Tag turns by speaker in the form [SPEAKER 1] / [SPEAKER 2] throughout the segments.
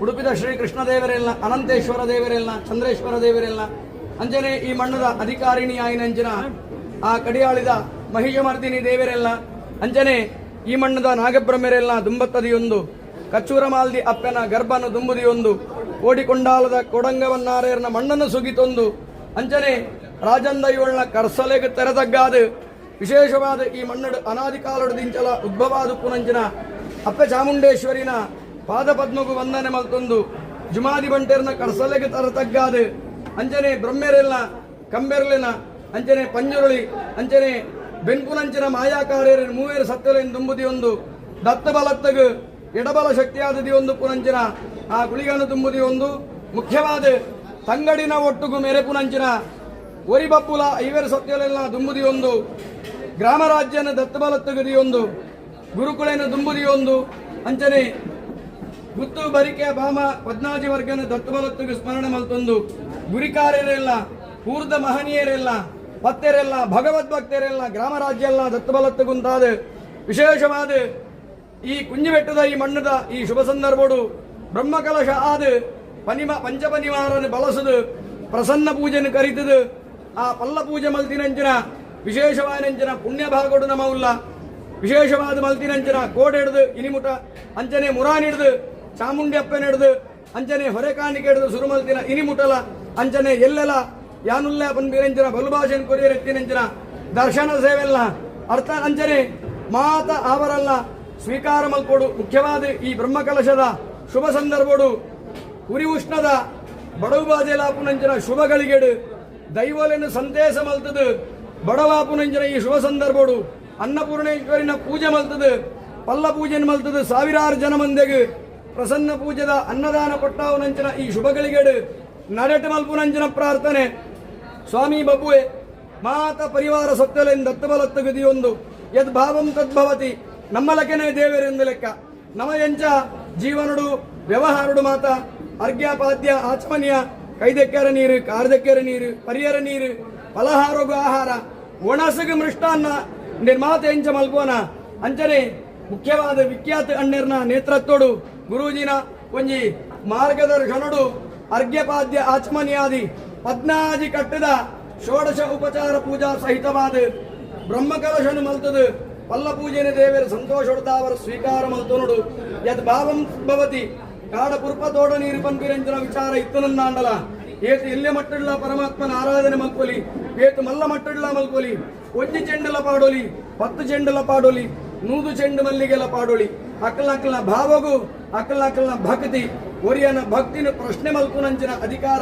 [SPEAKER 1] ಉಡುಪಿದ ಶ್ರೀ ಕೃಷ್ಣ ದೇವರೆಲ್ಲ, ಅನಂತೇಶ್ವರ ದೇವರೆಲ್ಲ, ಚಂದ್ರೇಶ್ವರ ದೇವರೆಲ್ಲ ಅಂಜನೆ ಈ ಮಣ್ಣದ ಅಧಿಕಾರಿಣಿ ಆಯ್ನಂಚಿನ ಆ ಕಡಿಯಾಳಿದ ಮಹಿಷಮರ್ದಿನಿ ದೇವರೆಲ್ಲ ಅಂಜನೆ ಈ ಮಣ್ಣದ ನಾಗಬ್ರಹ್ಮರೆಲ್ಲ ದುಂಬತ್ತದಿಯೊಂದು ಕಚ್ಚೂರ ಮಾಲ್ದಿ ಅಪ್ಪನ ಗರ್ಭನ ದುಂಬುದಿಯೊಂದು ಕೋಡಿಕೊಂಡಾಲದ ಕೊಡಂಗವನ್ನಾರೇರ್ನ ಮಣ್ಣನ್ನು ಸುಗಿತೊಂದು ಅಂಚನೆ ರಾಜಂದ ಇವಳನ ಕರ್ಸಲೆಗೆ ತೆರೆದಗ್ಗಾದು ವಿಶೇಷವಾದ ಈ ಮಣ್ಣಡು ಅನಾದಿ ಕಾಲಡದಿಂಚಲ ಉದ್ಭವಾದ ಪುನಂಚಿನ ಅಪ್ಪ ಚಾಮುಂಡೇಶ್ವರಿನ ಪಾದಪದ್ಮಗು ವಂದನೆ ಮಲ್ತೊಂದು ಜುಮಾದಿ ಬಂಟೆರ್ನ ಕರ್ಸಲೆಗೆ ತೆರೆದಗ್ಗಾದು ಅಂಚನೆ ಬ್ರಹ್ಮೆರೆಲ್ಲ ಕಂಬೆರ್ಲಿನ ಅಂಚನೆ ಪಂಜುರುಳಿ ಅಂಚನೆ ಬೆನ್ಪುನಂಚಿನ ಮಾಯಾಕಾರ್ಯರ ಮೂವೇರು ಸತ್ಯಲೆನ್ ದುಂಬುದಿಯೊಂದು ದತ್ತ ಬಲತ್ತಗು ಎಡಬಲ ಶಕ್ತಿಯಾದದಿ ಒಂದು ಪುನಂಚಿನ ಆ ಗುಳಿಗನು ತುಂಬುದಿ ಒಂದು ಮುಖ್ಯವಾದ ತಂಗಡಿನ ಒಟ್ಟುಗು ಮೆರೆಪುನಂಚಿನ ಒರಿಬಪ್ಪುಲ ಐವೇರು ಸತ್ಯಲೆಲ್ಲ ದುಂಬುದಿ ಒಂದು ಗ್ರಾಮ ರಾಜ್ಯನ ದತ್ತಬಲತ್ತಗದಿ ಒಂದು ಗುರುಕುಳೇನ ದುಂಬುದಿ ಒಂದು ಅಂಚನೆ ಗುತ್ತು ಬರಿಕೆ ಭಾಮ ಪದ್ನಾಜಿ ವರ್ಗನ ದತ್ತಬಲತ್ತಗು ಸ್ಮರಣೆ ಮಲ್ತೊಂದು ಗುರಿಕಾರ್ಯರೆಲ್ಲ ಪೂರ್ಧ ಮಹನೀಯರೆಲ್ಲ ಪತ್ತೆರೆಲ್ಲ ಭಗವದ್ಭಕ್ತರೆಲ್ಲ ಗ್ರಾಮ ರಾಜ್ಯ ಎಲ್ಲ ದತ್ತಬಲತ್ತಗುಂತಾದ ವಿಶೇಷವಾದ ಈ ಕುಂಜಿಬೆಟ್ಟದ ಈ ಮಣ್ಣದ ಈ ಶುಭ ಸಂದರ್ಭಡು ಬ್ರಹ್ಮಕಲಶ ಆದ ಪಂಚಪನಿವಾರನ ಬಳಸದು ಪ್ರಸನ್ನ ಪೂಜೆನ ಕರಿತದು ಆ ಪಲ್ಲ ಪೂಜೆ ಮಲ್ತಿನಂಚಿನ ವಿಶೇಷವಾದಂಚಿನ ಪುಣ್ಯ ಭಾಗಡು ನಮವುಲ್ಲ ವಿಶೇಷವಾದ ಮಲ್ತಿನಂಚಿನ ಕೋಡೆ ಹಿಡಿದು ಇನಿಮುಟ ಅಂಚನೆ ಮುರಾನ್ ಹಿಡಿದು ಚಾಮುಂಡಿ ಅಪ್ಪನ ಹಿಡಿದು ಅಂಚನೆ ಹೊರೆಕಾಣಿಕೆ ಹಿಡಿದು ಸುರುಮಲ್ತಿನ ಇನಿಮುಟಲ ಅಂಚನೆ ಎಲ್ಲೆಲ್ಲ ಯಾನುಲ್ಲ ಪಂದಿರಂಚಿನ ಬಲುಭಾಷೆನ ಕೊರಿಯರೆತ್ತಿನಂಚಿನ ದರ್ಶನ ಸೇವೆಲ್ಲ ಅರ್ಥ ಅಂಚನೆ ಮಾತ ಅವರಲ್ಲ ಸ್ವೀಕಾರ ಮಲ್ಪೋಡು ಮುಖ್ಯವಾದ ಈ ಬ್ರಹ್ಮಕಲಶದ ಶುಭ ಸಂದರ್ಭಡು ಉರಿ ಉಷ್ಣದ ಬಡವುಬಾಜೆಲಾಪುನಂಚಿನ ಶುಭಗಳಿಗೆಡು ದೈವಲೆನು ಸಂದೇಶ ಮಲ್ತದು ಬಡವಾಪುನಂಚಿನ ಈ ಶುಭ ಸಂದರ್ಭಡು ಅನ್ನಪೂರ್ಣೇಶ್ವರಿನ ಪೂಜೆ ಮಲ್ತದು ಪಲ್ಲ ಪೂಜೆನ ಮಲ್ತದು ಸಾವಿರಾರು ಜನ ಮಂದಿಗೆ ಪ್ರಸನ್ನ ಪೂಜೆದ ಅನ್ನದಾನ ಕೊಟ್ಟಾವುನಂಚಿನ ಈ ಶುಭಗಳಿಗೆಡು ನಡಟ ಮಲ್ಪುನಂಚಿನ ಪ್ರಾರ್ಥನೆ ಸ್ವಾಮಿ ಬಬ್ಬುವೆ ಮಾತ ಪರಿವಾರ ಸತ್ಯಲೆನ್ ದತ್ತಬಲತ್ತಗದಿಯೊಂದು ಯದ್ ಭಾವಂ ತದ್ಭವತಿ ನಮ್ಮಲಕೆನೇ ದೇವರೆಂದು ಲೆಕ್ಕ ನಮ ಎಂಚ ಜೀವನಡು ವ್ಯವಹಾರಡು ಮಾತ ಅರ್ಘ್ಯಪಾದ್ಯ ಆಚಮನೀಯ ಕೈದೆಕ್ಕೆರ ನೀರು ಕಾರ್ದೆಕ್ಕೆರ ನೀರು ಪರಿಯರ ನೀರು ಫಲಹಾರೋಗ ಆಹಾರ ಒಣಸಗ ಮೃಷ್ಟಾನ್ನ ನಿರ್ಮಾತ ಎಂಚ ಮಲ್ಪೋನ ಅಂಚನೆ ಮುಖ್ಯವಾದ ವಿಖ್ಯಾತ ಅಣ್ಣರ್ನ ನೇತೃತ್ವಡು ಗುರೂಜಿನ ಒಂಜಿ ಮಾರ್ಗದರ್ಶನಡು ಅರ್ಘ್ಯಪಾದ್ಯ ಆಚಮನಿಯಾದಿ ಪದ್ನಾಜಿ ಕಟ್ಟದ ಷೋಡಶ ಉಪಚಾರ ಪೂಜಾ ಸಹಿತವಾದ ಬ್ರಹ್ಮಕಲಶನು ಮಲ್ತದು ಪಲ್ಲ ಪೂಜೆನ ದೇವರ ಸಂತೋಷ ಸ್ವೀಕಾರ ಮಲ್ತೋನುಡು ಯದ್ ಭಾವಂ ಭವತಿ ಕಾಡ ಪುರ್ಪ ತೋಡ ನೀರು ಪಂಪಿರಂಜನ ವಿಚಾರ ಇತ್ತನಂದಾಂಡಲ ಏತು ಎಲ್ಲೆ ಮಟ್ಟಡ್ಲ ಪರಮಾತ್ಮನ ಆರಾಧನೆ ಮಲ್ಪೊಲಿ ಏತು ಮಲ್ಲ ಮಟ್ಟಡ್ಲ ಮಲ್ಪೊಲಿ ಒಂಜಿ ಚೆಂಡಲ ಪಾಡೋಲಿ 10 ಚೆಂಡಲ ಪಾಡೋಲಿ 100 ಚೆಂಡು ಮಲ್ಲಿಗೆಲ ಪಾಡೋಲಿ ಅಕ್ಕಲಕ್ಕಲ್ನ ಭಾವಗು ಅಕ್ಕಲಕ್ಕಲ್ನ ಭಕ್ತಿ ಒರಿಯನ ಭಕ್ತಿನ ಪ್ರಶ್ನೆ ಮಲ್ಪುನಂಚಿನ ಅಧಿಕಾರ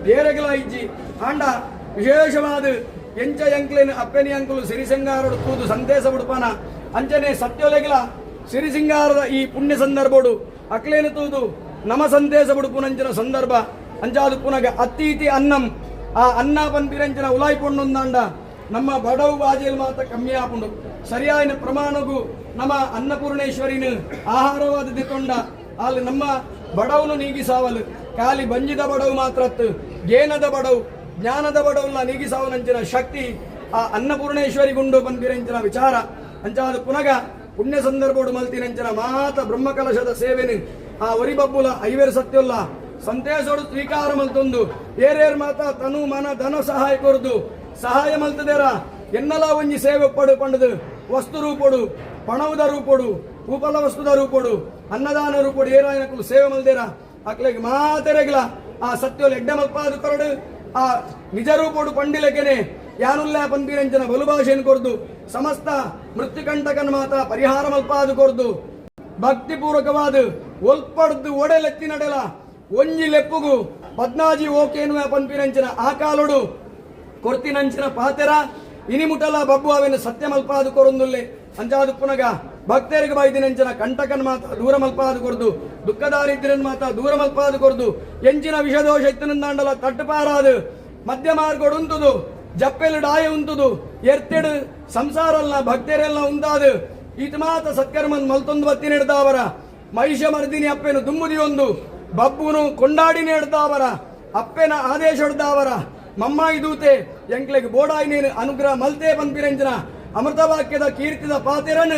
[SPEAKER 1] ಬೇರೆಗೆಲ ಇಜ್ಜಿ ಆಂಡ ವಿಶೇಷವಾದ ಎಂಚ ಎಂಕ್ಲೇನು ಅಪ್ಪೆನಿ ಅಂಕಲು ಸಿರಿಸಿಂಗಾರಡು ತೂದು ಸಂದೇಶ ಉಡುಪನ ಅಂಚನೆ ಸತ್ಯೊಲೆಗಿಲ ಸಿರಿಸಿಂಗಾರದ ಈ ಪುಣ್ಯ ಸಂದರ್ಭಡು ಅಕ್ಲೇನು ತೂದು ನಮ ಸಂದೇಶ ಉಡುಪುನಂಚಿನ ಸಂದರ್ಭ ಅಂಚಾದು ಪುನಗ ಅತ್ತೀತಿ ಅನ್ನಂ ಆ ಅನ್ನ ಪನ್ಪಿರಂಚಿನ ಉಲಾಯ್ಪೊಂಡುಂದಾಂಡ ನಮ್ಮ ಬಡವು ಬಾಜಿಲ್ ಮಾತ ಕಮ್ಮಿ ಆಪುಂಡು ಸರಿಯಾದ ಪ್ರಮಾಣಗೂ ನಮ್ಮ ಅನ್ನಪೂರ್ಣೇಶ್ವರಿನ ಆಹಾರವಾದ ದಿತ್ತೊಂಡ ಅಲ್ಲಿ ನಮ್ಮ ಬಡವನು ನೀಗಿಸಾವಲು ಖಾಲಿ ಬಂಜಿದ ಬಡವು ಮಾತ್ರತ್ತು ಗೇನದ ಬಡವು ಜ್ಞಾನದ ಬಡವನ್ನ ನೀಗಿಸಾವನಂಚಿನ ಶಕ್ತಿ ಆ ಅನ್ನಪೂರ್ಣೇಶ್ವರಿಗುಂಡು ಪನ್ಪಿರಂಚಿನ ವಿಚಾರ ಅಂಚಾದ ಪುನಗ ಪುಣ್ಯ ಸಂದರ್ಭಡು ಮಲ್ತಿನಂಚಿನ ಮಾತ ಬ್ರಹ್ಮಕಲಶದ ಸೇವೆನು ಆ ಒರಿಬಬ್ಬುಲ ಐವೇರು ಸತ್ಯಲ್ಲ ಸಂತೇಶೋಡು ಸ್ವೀಕಾರ ಮಲ್ತೊಂದು ಏರೇರ್ ಮಾತ ತನು ಮನ ಧನ ಸಹಾಯ ಕೊರದು ಸಹಾಯ ಮಲ್ತದೇರ ಎನ್ನಲ ಒಂಜಿ ಸೇವೆ ಪಂಡದು ವಸ್ತು ರೂಪಡು ಪಣವುದ ರೂಪಡು ಉಪಲ ವಸ್ತುದ ರೂಪಡು ಅನ್ನದಾನ ರೂಪಡು ಏರಾಯನಕ್ಕೂ ಸೇವೆ ಮಲ್ದೇರ ಅಕ್ಲೆಗೆ ಮಾತೆರೆಗಿಲ ಆ ಸತ್ಯೋಲ್ ಎಡ್ಡೆ ಮಲ್ಪಾದು ಕೊರಡು ಆ ನಿಜ ರೂಪಡು ಪಂಡಿಲೆಗೆನೆ ಯಾನುಲ್ಲ ಪಂಪಿರಂಚನ ಬಲುಭಾಷೆಯನ್ನು ಕೊರ್ದು ಸಮಸ್ತ ಮೃತ್ಯುಕಂಟಕನ ಮಾತ ಪರಿಹಾರ ಮಲ್ಪಾದು ಕೊರ್ದು ಭಕ್ತಿಪೂರ್ವಕವಾದ ಒಲ್ಪಡ್ದು ಒಡೆಲೆತ್ತಿ ನಡೆಲ ಒಂಜಿ ಲೆಪ್ಪುಗು ಪದ್ನಾಜಿ ಓಕೇನು ಪಂಪಿರಂಚನ ಆ ಕಾಲುಡು ಕೊರ್ತಿನಂಚಿನ ಪಾತೆರ ಇನಿಮುಟಲ ಬಬ್ಬು ಅವೆನು ಸತ್ಯ ಮಲ್ಪಾದು ಕೊರೊಂದುಲ್ಲೆ ಅಂಚಾದು ಪುನಗ ಭಕ್ತರಿಗೆ ಬೈದಿನಂಚಿನ ಕಂಟಕನ್ ಮಾತ ದೂರ ಮಲ್ಪಾದು ಕೊರ್ದು ದುಃಖದಾರಿದ್ರನ್ ಮಾತ ದೂರ ಮಲ್ಪಾದು ಕೊರ್ದು ಎಂಚಿನ ವಿಷದೋಷ ಇತ್ತನಂದಾಂಡಲ ತಟ್ಟುಪಾರಾದು ಮಧ್ಯ ಮಾರ್ಗೋಡು ಉಂತುದು ಜಪ್ಪೆಲು ಡಾಯ ಉಂತುದು ಎರ್ತೆಡು ಸಂಸಾರಲ್ಲ ಭಕ್ತರೆಲ್ಲ ಉಂತಾದು ಈತ ಮಾತ ಸತ್ಕರ್ಮನ್ ಮಲ್ತೊಂದು ಬತ್ತಿ ನೆಡ್ದಾವರ ಮಹಿಷ ಮರ್ದಿನಿ ಅಪ್ಪೆನು ದುಮ್ಮುದಿಯೊಂದು ಬಬ್ಬುನು ಕೊಂಡಾಡಿ ನೆಡ್ದಾವರ ಅಪ್ಪೆನ ಆದೇಶ ಹೊಡ್ದಾವರ ಮಮ್ಮಾಯಿ ದೂತೆ ಎಂಕ್ಲೆಗೆ ಬೋಡಾಯಿನೇನು ಅನುಗ್ರಹ ಮಲ್ತೆ ಪಂಪಿರಂಜನ ಅಮೃತ ವಾಕ್ಯದ ಕೀರ್ತಿದ ಪಾತೆರನ್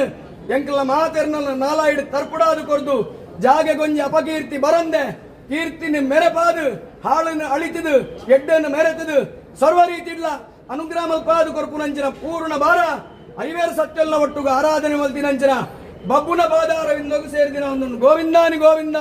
[SPEAKER 1] ಎಂಕ್ಲ ಮಾತೆರ್ನಲ್ಲ ನಾಲಾಯಿಡ್ ತರ್ಪುಡಾದು ಕೊರ್ದು ಜಾಗೆ ಗೊಂಜಿ ಅಪಕೀರ್ತಿ ಬರಂದೆ ಕೀರ್ತಿನ ಮೆರೆಪಾದು ಹಾಳನ್ನು ಅಳಿತದು ಎಡ್ಡನ್ನು ಮೆರೆತದು ಸರ್ವ ರೀತಿಡ್ಲ ಅನುಗ್ರಹ ಮಲ್ಪಾದು ಕೊರಪು ನಂಚಿನ ಪೂರ್ಣ ಭಾರ ಐವೇರು ಸತ್ಯಲ್ಲ ಒಟ್ಟುಗ ಆರಾಧನೆ ಮಲ್ತಿನಂಚಿನ ಬಬ್ಬುನ ಪಾದಾರವಿಂದೋಗು ಸೇರಿದಿನ ಒಂದು ಗೋವಿಂದಾನಿ ಗೋವಿಂದ